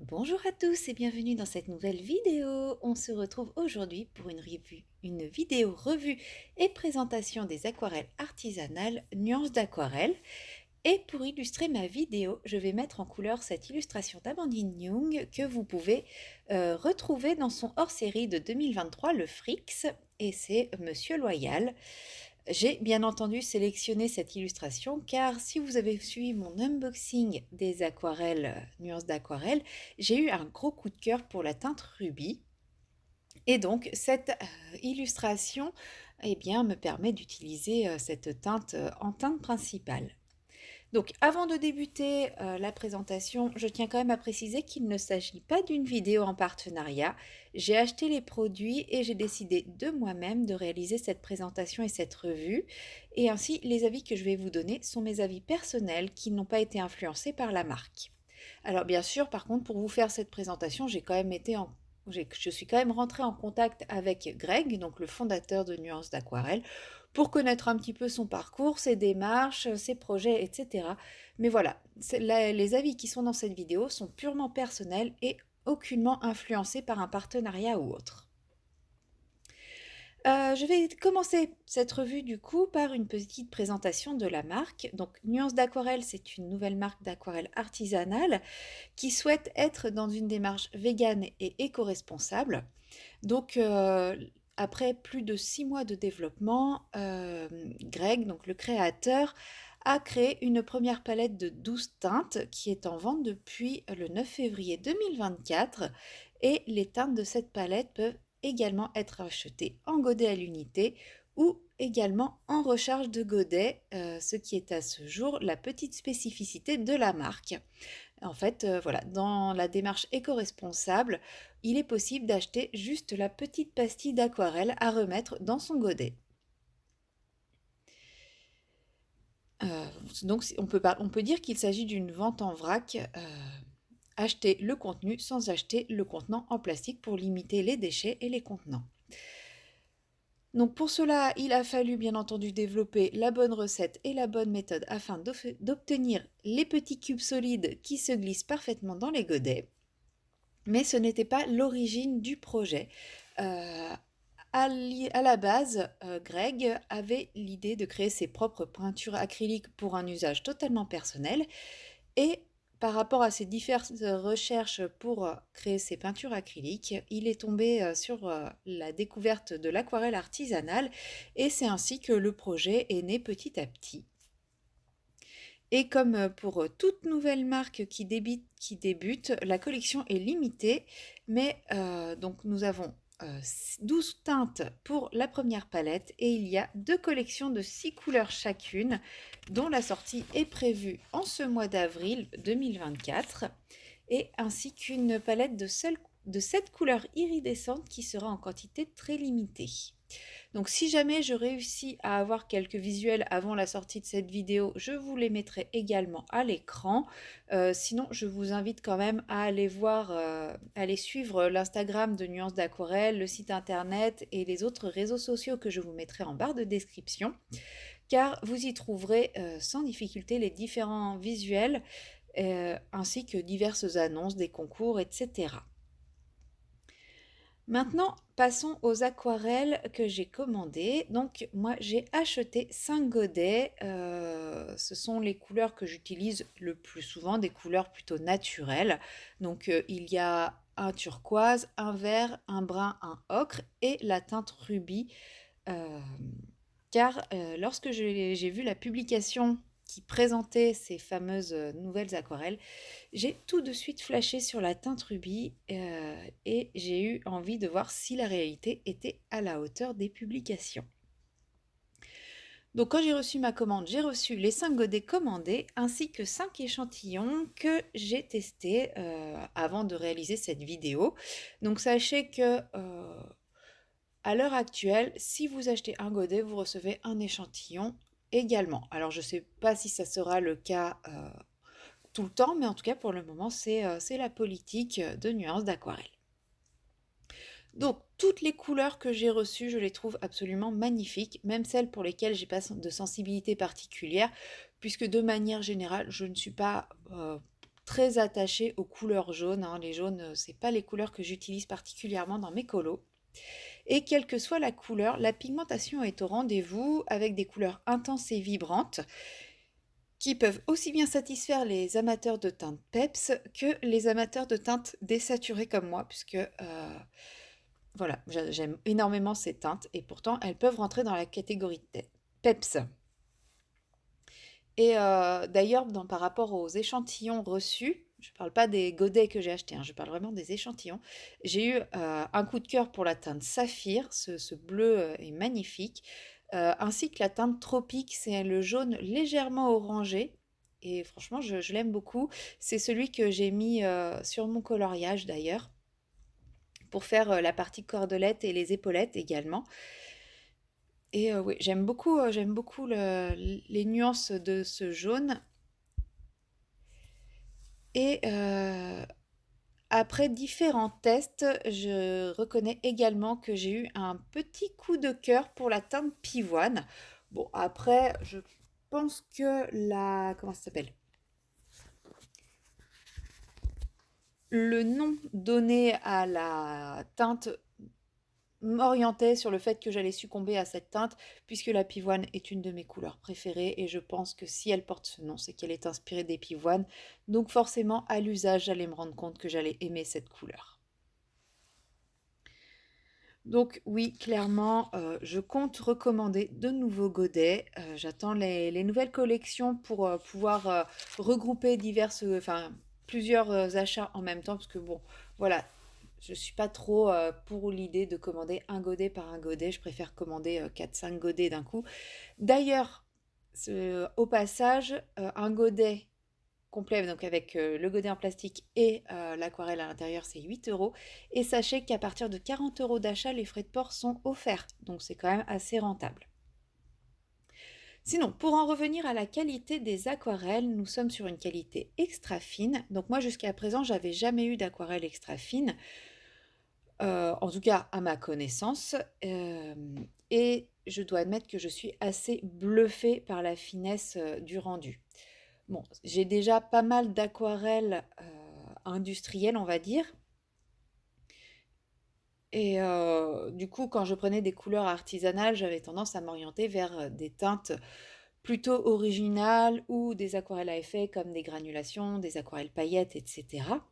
Bonjour à tous et bienvenue dans cette nouvelle vidéo. On se retrouve aujourd'hui pour une vidéo revue et présentation des aquarelles artisanales Nuances d'aquarelle. Et pour illustrer ma vidéo, je vais mettre en couleur cette illustration d'Amandine Young que vous pouvez retrouver dans son hors-série de 2023, le Frix, et c'est Monsieur Loyal. J'ai bien entendu sélectionné cette illustration car si vous avez suivi mon unboxing des aquarelles, nuances d'aquarelle, j'ai eu un gros coup de cœur pour la teinte rubis. Et donc cette illustration me permet d'utiliser cette teinte en teinte principale. Donc, avant de débuter la présentation, je tiens quand même à préciser qu'il ne s'agit pas d'une vidéo en partenariat. J'ai acheté les produits et j'ai décidé de moi-même de réaliser cette présentation et cette revue. Et ainsi, les avis que je vais vous donner sont mes avis personnels qui n'ont pas été influencés par la marque. Alors bien sûr, par contre, pour vous faire cette présentation, je suis quand même rentrée en contact avec Greg, donc le fondateur de Nuances d'Aquarelle, pour connaître un petit peu son parcours, ses démarches, ses projets, etc. Mais voilà, les avis qui sont dans cette vidéo sont purement personnels et aucunement influencés par un partenariat ou autre. Je vais commencer cette revue du coup par une petite présentation de la marque. Donc Nuances d'Aquarelle, c'est une nouvelle marque d'aquarelle artisanale qui souhaite être dans une démarche végane et éco-responsable. Donc après plus de 6 mois de développement, Greg, donc le créateur, a créé une première palette de 12 teintes qui est en vente depuis le 9 février 2024 et les teintes de cette palette peuvent également être achetées en godet à l'unité ou également en recharge de godet, ce qui est à ce jour la petite spécificité de la marque. En fait, voilà, dans la démarche éco-responsable, il est possible d'acheter juste la petite pastille d'aquarelle à remettre dans son godet. Donc on peut dire qu'il s'agit d'une vente en vrac, acheter le contenu sans acheter le contenant en plastique pour limiter les déchets et les contenants. Donc pour cela, il a fallu bien entendu développer la bonne recette et la bonne méthode afin d'obtenir les petits cubes solides qui se glissent parfaitement dans les godets. Mais ce n'était pas l'origine du projet. À la base, Greg avait l'idée de créer ses propres peintures acryliques pour un usage totalement personnel. Et par rapport à ses diverses recherches pour créer ses peintures acryliques, il est tombé sur la découverte de l'aquarelle artisanale et c'est ainsi que le projet est né petit à petit. Et comme pour toute nouvelle marque qui débute, la collection est limitée, mais donc nous avons 12 teintes pour la première palette et il y a 2 collections de 6 couleurs chacune, dont la sortie est prévue en ce mois d'avril 2024, et ainsi qu'une palette de 7 couleurs iridescentes qui sera en quantité très limitée. Donc si jamais je réussis à avoir quelques visuels avant la sortie de cette vidéo, je vous les mettrai également à l'écran. Sinon, je vous invite quand même à aller aller suivre l'Instagram de Nuances d'Aquarelle, le site internet et les autres réseaux sociaux que je vous mettrai en barre de description, car vous y trouverez sans difficulté les différents visuels ainsi que diverses annonces des concours, etc. Maintenant, passons aux aquarelles que j'ai commandées. Donc, moi, j'ai acheté 5 godets. Ce sont les couleurs que j'utilise le plus souvent, des couleurs plutôt naturelles. Donc, il y a un turquoise, un vert, un brun, un ocre et la teinte rubis. Euh, car lorsque j'ai vu la publication qui présentait ces fameuses nouvelles aquarelles, j'ai tout de suite flashé sur la teinte rubis et j'ai eu envie de voir si la réalité était à la hauteur des publications. Donc quand j'ai reçu ma commande, j'ai reçu les 5 godets commandés ainsi que 5 échantillons que j'ai testés avant de réaliser cette vidéo. Donc sachez que à l'heure actuelle, si vous achetez un godet, vous recevez un échantillon également. Alors je ne sais pas si ça sera le cas tout le temps, mais en tout cas pour le moment, c'est la politique de Nuances d'Aquarelle. Donc toutes les couleurs que j'ai reçues, je les trouve absolument magnifiques, même celles pour lesquelles j'ai pas de sensibilité particulière, puisque de manière générale, je ne suis pas très attachée aux couleurs jaunes, hein. Les jaunes, c'est pas les couleurs que j'utilise particulièrement dans mes colos. Et quelle que soit la couleur, la pigmentation est au rendez-vous avec des couleurs intenses et vibrantes qui peuvent aussi bien satisfaire les amateurs de teintes peps que les amateurs de teintes désaturées comme moi, puisque voilà, j'aime énormément ces teintes et pourtant elles peuvent rentrer dans la catégorie peps. Et d'ailleurs, par rapport aux échantillons reçus, je ne parle pas des godets que j'ai achetés, hein, je parle vraiment des échantillons. J'ai eu un coup de cœur pour la teinte saphir, ce bleu est magnifique, ainsi que la teinte tropique, c'est le jaune légèrement orangé. Et franchement, je l'aime beaucoup. C'est celui que j'ai mis sur mon coloriage d'ailleurs, pour faire la partie cordelette et les épaulettes également. Et oui, j'aime beaucoup les nuances de ce jaune. Et après différents tests, je reconnais également que j'ai eu un petit coup de cœur pour la teinte pivoine. Bon, après, je pense que la... Comment ça s'appelle? Le nom donné à la teinte m'orientait sur le fait que j'allais succomber à cette teinte, puisque la pivoine est une de mes couleurs préférées, et je pense que si elle porte ce nom, c'est qu'elle est inspirée des pivoines. Donc forcément, à l'usage, j'allais me rendre compte que j'allais aimer cette couleur. Donc oui, clairement, je compte recommander de nouveaux godets. J'attends les nouvelles collections pour pouvoir regrouper plusieurs achats en même temps, parce que bon, voilà, je suis pas trop pour l'idée de commander un godet par un godet. Je préfère commander 4-5 godets d'un coup. D'ailleurs, au passage, un godet complet, donc avec le godet en plastique et l'aquarelle à l'intérieur, c'est 8 €. Et sachez qu'à partir de 40 € d'achat, les frais de port sont offerts. Donc c'est quand même assez rentable. Sinon, pour en revenir à la qualité des aquarelles, nous sommes sur une qualité extra fine. Donc moi, jusqu'à présent, j'avais jamais eu d'aquarelle extra fine. En tout cas à ma connaissance, et je dois admettre que je suis assez bluffée par la finesse, du rendu. Bon, j'ai déjà pas mal d'aquarelles, industrielles, on va dire, et du coup, quand je prenais des couleurs artisanales, j'avais tendance à m'orienter vers, des teintes plutôt originales ou des aquarelles à effet comme des granulations, des aquarelles paillettes et cetera.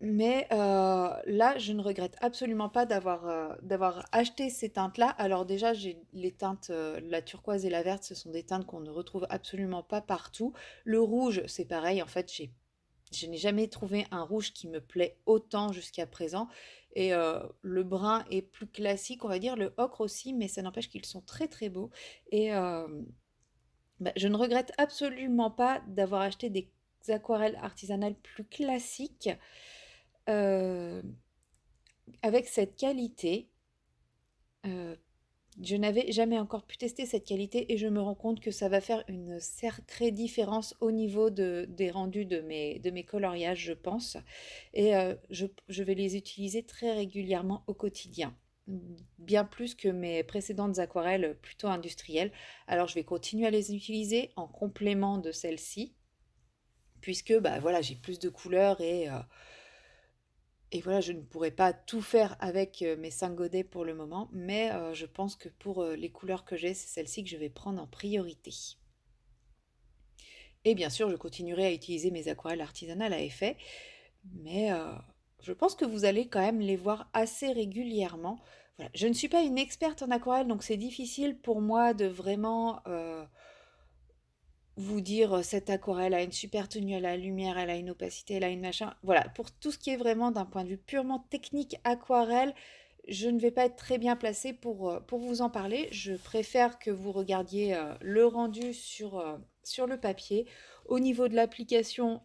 Mais là, je ne regrette absolument pas d'avoir acheté ces teintes-là. Alors déjà, j'ai les teintes, la turquoise et la verte, ce sont des teintes qu'on ne retrouve absolument pas partout. Le rouge, c'est pareil, en fait, je n'ai jamais trouvé un rouge qui me plaît autant jusqu'à présent. Et le brun est plus classique, on va dire, le ocre aussi, mais ça n'empêche qu'ils sont très très beaux. Et bah, je ne regrette absolument pas d'avoir acheté des aquarelles artisanales plus classiques. euh, avec cette qualité. euh, je n'avais jamais encore pu tester cette qualité et je me rends compte que ça va faire une sacrée différence au niveau des rendus de mes coloriages, je pense. Et je vais les utiliser très régulièrement au quotidien. Bien plus que mes précédentes aquarelles plutôt industrielles. Alors je vais continuer à les utiliser en complément de celles-ci, puisque bah, voilà, j'ai plus de couleurs et voilà, je ne pourrais pas tout faire avec mes 5 godets pour le moment, mais je pense que pour les couleurs que j'ai, c'est celle-ci que je vais prendre en priorité. Et bien sûr, je continuerai à utiliser mes aquarelles artisanales à effet, mais je pense que vous allez quand même les voir assez régulièrement. Voilà. Je ne suis pas une experte en aquarelle, donc c'est difficile pour moi de vraiment vous dire cette aquarelle a une super tenue, elle a la lumière, elle a une opacité, elle a une machin. Voilà, pour tout ce qui est vraiment d'un point de vue purement technique aquarelle, je ne vais pas être très bien placée pour vous en parler. Je préfère que vous regardiez le rendu sur le papier. Au niveau de l'application,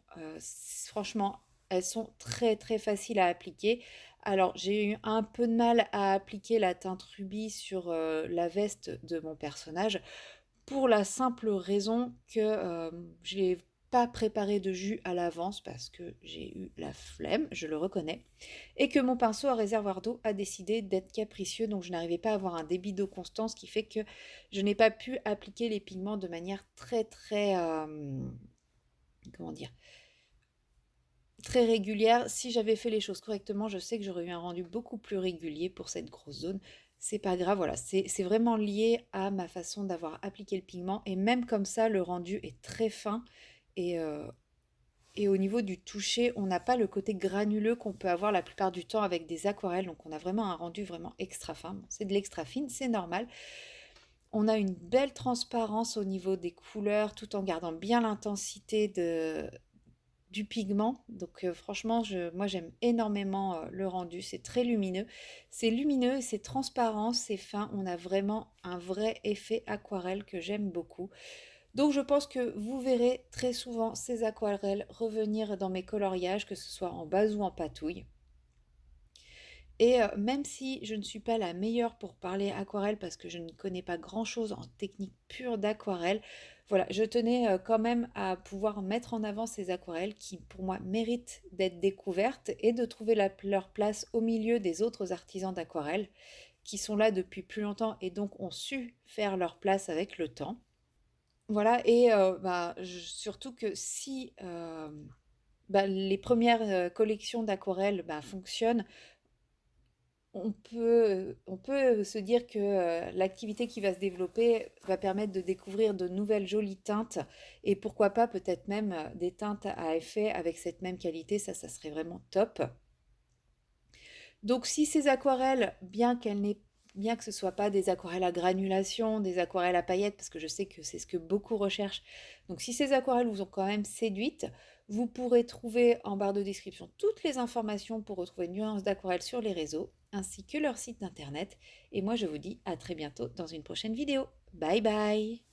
franchement, elles sont très très faciles à appliquer. Alors, j'ai eu un peu de mal à appliquer la teinte rubis sur la veste de mon personnage pour la simple raison que je l'ai pas préparé de jus à l'avance parce que j'ai eu la flemme, je le reconnais, et que mon pinceau à réservoir d'eau a décidé d'être capricieux, donc je n'arrivais pas à avoir un débit d'eau constant, ce qui fait que je n'ai pas pu appliquer les pigments de manière très, comment dire, très régulière. Si j'avais fait les choses correctement, je sais que j'aurais eu un rendu beaucoup plus régulier pour cette grosse zone. C'est pas grave, voilà, c'est vraiment lié à ma façon d'avoir appliqué le pigment, et même comme ça, le rendu est très fin, et, euh, et au niveau du toucher, on n'a pas le côté granuleux qu'on peut avoir la plupart du temps avec des aquarelles, donc on a vraiment un rendu vraiment extra fin. Bon, c'est de l'extra fine, c'est normal. On a une belle transparence au niveau des couleurs, tout en gardant bien l'intensité du pigment. Donc franchement, moi j'aime énormément le rendu. C'est lumineux, c'est transparent, c'est fin. On a vraiment un vrai effet aquarelle que j'aime beaucoup. Donc je pense que vous verrez très souvent ces aquarelles revenir dans mes coloriages, que ce soit en base ou en patouille. Et même si je ne suis pas la meilleure pour parler aquarelle parce que je ne connais pas grand-chose en technique pure d'aquarelle, voilà, je tenais quand même à pouvoir mettre en avant ces aquarelles qui, pour moi, méritent d'être découvertes et de trouver leur place au milieu des autres artisans d'aquarelle qui sont là depuis plus longtemps et donc ont su faire leur place avec le temps. Voilà, et surtout que si les premières collections d'aquarelles fonctionnent, on peut se dire que l'activité qui va se développer va permettre de découvrir de nouvelles jolies teintes et pourquoi pas peut-être même des teintes à effet avec cette même qualité, ça serait vraiment top. Donc si ces aquarelles, bien que ce ne soit pas des aquarelles à granulation, des aquarelles à paillettes, parce que je sais que c'est ce que beaucoup recherchent, donc si ces aquarelles vous ont quand même séduite, vous pourrez trouver en barre de description toutes les informations pour retrouver Nuances d'aquarelle sur les réseaux, ainsi que leur site internet. Et moi je vous dis à très bientôt dans une prochaine vidéo. Bye bye!